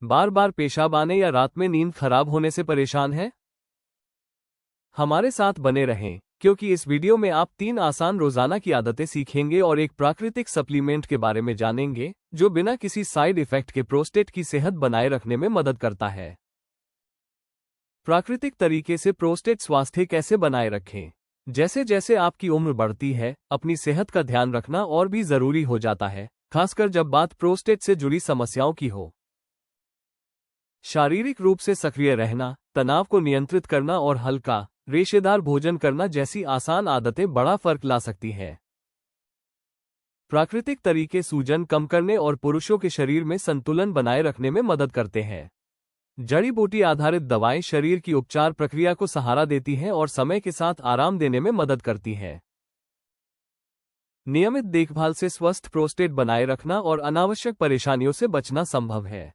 बार बार पेशाब आने या रात में नींद खराब होने से परेशान हैं? हमारे साथ बने रहें, क्योंकि इस वीडियो में आप 3 आसान रोजाना की आदतें सीखेंगे और एक प्राकृतिक सप्लीमेंट के बारे में जानेंगे जो बिना किसी साइड इफेक्ट के प्रोस्टेट की सेहत बनाए रखने में मदद करता है। प्राकृतिक तरीके से प्रोस्टेट स्वास्थ्य कैसे बनाए रखें? जैसे जैसे आपकी उम्र बढ़ती है, अपनी सेहत का ध्यान रखना और भी जरूरी हो जाता है, खासकर जब बात प्रोस्टेट से जुड़ी समस्याओं की हो। शारीरिक रूप से सक्रिय रहना, तनाव को नियंत्रित करना और हल्का, रेशेदार भोजन करना जैसी आसान आदतें बड़ा फर्क ला सकती हैं। प्राकृतिक तरीके सूजन कम करने और पुरुषों के शरीर में संतुलन बनाए रखने में मदद करते हैं। जड़ी बूटी आधारित दवाएं शरीर की उपचार प्रक्रिया को सहारा देती हैं और समय के साथ आराम देने में मदद करती हैं। नियमित देखभाल से स्वस्थ प्रोस्टेट बनाए रखना और अनावश्यक परेशानियों से बचना संभव है।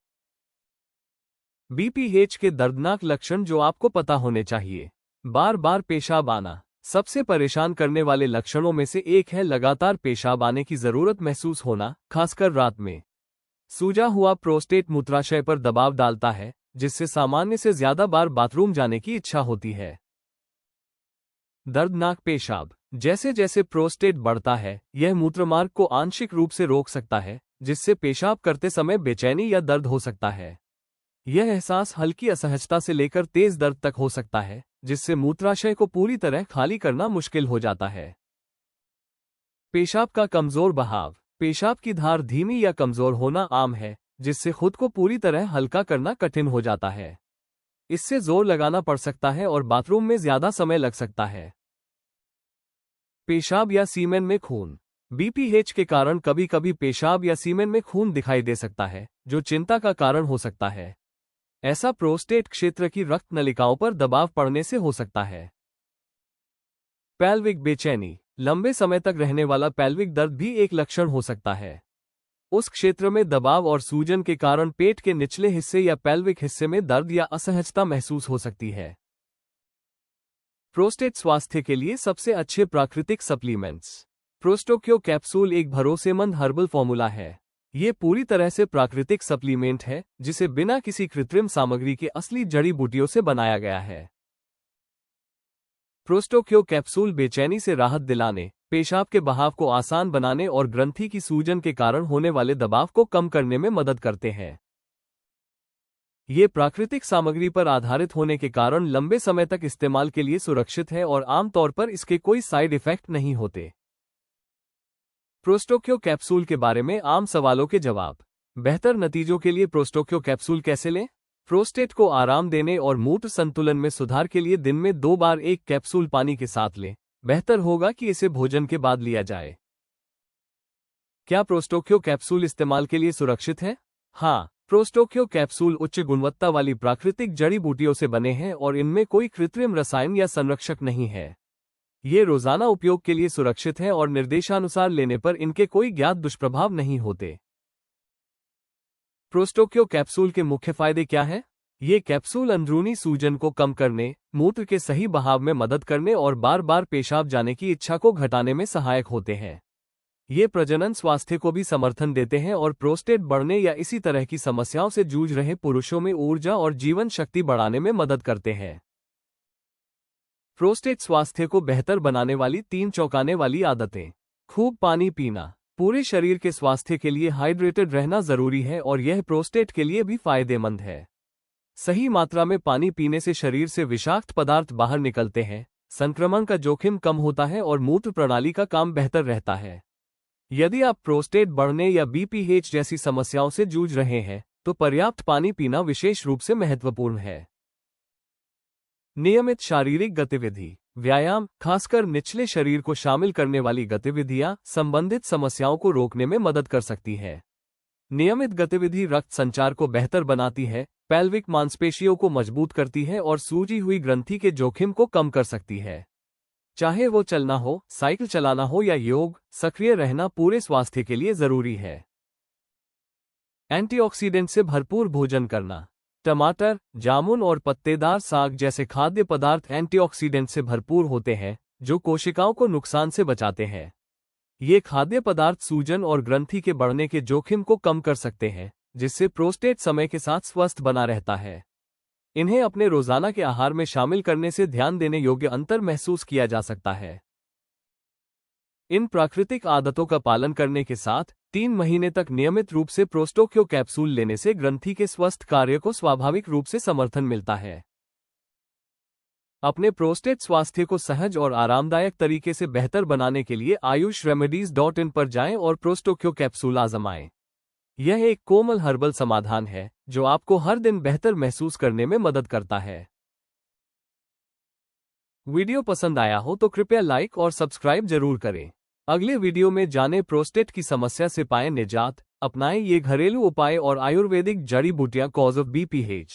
बीपीएच के दर्दनाक लक्षण जो आपको पता होने चाहिए। बार बार पेशाब आना सबसे परेशान करने वाले लक्षणों में से एक है। लगातार पेशाब आने की जरूरत महसूस होना, खासकर रात में। सूजा हुआ प्रोस्टेट मूत्राशय पर दबाव डालता है, जिससे सामान्य से ज्यादा बार बाथरूम जाने की इच्छा होती है। दर्दनाक पेशाब जैसे जैसे प्रोस्टेट बढ़ता है, यह मूत्रमार्ग को आंशिक रूप से रोक सकता है, जिससे पेशाब करते समय बेचैनी या दर्द हो सकता है। यह एहसास हल्की असहजता से लेकर तेज दर्द तक हो सकता है, जिससे मूत्राशय को पूरी तरह खाली करना मुश्किल हो जाता है। पेशाब का कमजोर बहाव पेशाब की धार धीमी या कमजोर होना आम है, जिससे खुद को पूरी तरह हल्का करना कठिन हो जाता है। इससे जोर लगाना पड़ सकता है और बाथरूम में ज्यादा समय लग सकता है। पेशाब या सीमेन में खून बीपीएच के कारण कभी कभी पेशाब या सीमेन में खून दिखाई दे सकता है, जो चिंता का कारण हो सकता है। ऐसा प्रोस्टेट क्षेत्र की रक्त नलिकाओं पर दबाव पड़ने से हो सकता है। पेल्विक बेचैनी लंबे समय तक रहने वाला पेल्विक दर्द भी एक लक्षण हो सकता है। उस क्षेत्र में दबाव और सूजन के कारण पेट के निचले हिस्से या पेल्विक हिस्से में दर्द या असहजता महसूस हो सकती है। प्रोस्टेट स्वास्थ्य के लिए सबसे अच्छे प्राकृतिक सप्लीमेंट्स। प्रोस्टोक्यो कैप्सूल एक भरोसेमंद हर्बल फॉर्मूला है। ये पूरी तरह से प्राकृतिक सप्लीमेंट है, जिसे बिना किसी कृत्रिम सामग्री के असली जड़ी बूटियों से बनाया गया है। प्रोस्टोक्यो कैप्सूल बेचैनी से राहत दिलाने, पेशाब के बहाव को आसान बनाने और ग्रंथि की सूजन के कारण होने वाले दबाव को कम करने में मदद करते हैं। ये प्राकृतिक सामग्री पर आधारित होने के कारण लंबे समय तक इस्तेमाल के लिए सुरक्षित है और आमतौर पर इसके कोई साइड इफेक्ट नहीं होते। प्रोस्टोक्यो कैप्सूल के बारे में आम सवालों के जवाब। बेहतर नतीजों के लिए प्रोस्टोक्यो कैप्सूल कैसे लें? प्रोस्टेट को आराम देने और मूत्र संतुलन में सुधार के लिए दिन में 2 बार एक कैप्सूल पानी के साथ लें। बेहतर होगा कि इसे भोजन के बाद लिया जाए। क्या प्रोस्टोक्यो कैप्सूल इस्तेमाल के लिए सुरक्षित है? हाँ, प्रोस्टोक्यो कैप्सूल उच्च गुणवत्ता वाली प्राकृतिक जड़ी बूटियों से बने हैं और इनमें कोई कृत्रिम रसायन या संरक्षक नहीं है। ये रोजाना उपयोग के लिए सुरक्षित है और निर्देशानुसार लेने पर इनके कोई ज्ञात दुष्प्रभाव नहीं होते। प्रोस्टोक्यो कैप्सूल के मुख्य फायदे क्या हैं? ये कैप्सूल अंदरूनी सूजन को कम करने, मूत्र के सही बहाव में मदद करने और बार बार पेशाब जाने की इच्छा को घटाने में सहायक होते हैं। ये प्रजनन स्वास्थ्य को भी समर्थन देते हैं और प्रोस्टेट बढ़ने या इसी तरह की समस्याओं से जूझ रहे पुरुषों में ऊर्जा और जीवन शक्ति बढ़ाने में मदद करते हैं। प्रोस्टेट स्वास्थ्य को बेहतर बनाने वाली 3 चौंकाने वाली आदतें। खूब पानी पीना पूरे शरीर के स्वास्थ्य के लिए हाइड्रेटेड रहना जरूरी है और यह प्रोस्टेट के लिए भी फायदेमंद है। सही मात्रा में पानी पीने से शरीर से विषाक्त पदार्थ बाहर निकलते हैं, संक्रमण का जोखिम कम होता है और मूत्र प्रणाली का काम बेहतर रहता है। यदि आप प्रोस्टेट बढ़ने या बीपीएच जैसी समस्याओं से जूझ रहे हैं, तो पर्याप्त पानी पीना विशेष रूप से महत्वपूर्ण है। नियमित शारीरिक गतिविधि व्यायाम, खासकर निचले शरीर को शामिल करने वाली गतिविधियां संबंधित समस्याओं को रोकने में मदद कर सकती है। नियमित गतिविधि रक्त संचार को बेहतर बनाती है, पेल्विक मांसपेशियों को मजबूत करती है और सूजी हुई ग्रंथि के जोखिम को कम कर सकती है। चाहे वो चलना हो, साइकिल चलाना हो या योग, सक्रिय रहना पूरे स्वास्थ्य के लिए जरूरी है। एंटीऑक्सीडेंट से भरपूर भोजन करना टमाटर, जामुन और पत्तेदार साग जैसे खाद्य पदार्थ एंटीऑक्सीडेंट से भरपूर होते हैं, जो कोशिकाओं को नुकसान से बचाते हैं। ये खाद्य पदार्थ सूजन और ग्रंथि के बढ़ने के जोखिम को कम कर सकते हैं, जिससे प्रोस्टेट समय के साथ स्वस्थ बना रहता है। इन्हें अपने रोजाना के आहार में शामिल करने से ध्यान देने योग्य अंतर महसूस किया जा सकता है। इन प्राकृतिक आदतों का पालन करने के साथ 3 महीने तक नियमित रूप से प्रोस्टोक्यो कैप्सूल लेने से ग्रंथि के स्वस्थ कार्य को स्वाभाविक रूप से समर्थन मिलता है। अपने प्रोस्टेट स्वास्थ्य को सहज और आरामदायक तरीके से बेहतर बनाने के लिए ayushremedies.in पर जाएं और प्रोस्टोक्यो कैप्सूल आजमाएं। यह एक कोमल हर्बल समाधान है जो आपको हर दिन बेहतर महसूस करने में मदद करता है। वीडियो पसंद आया हो तो कृपया लाइक और सब्सक्राइब जरूर करें। अगले वीडियो में जानें प्रोस्टेट की समस्या से पाएं निजात, अपनाएं ये घरेलू उपाय और आयुर्वेदिक जड़ी बूटियां कॉज ऑफ BPH।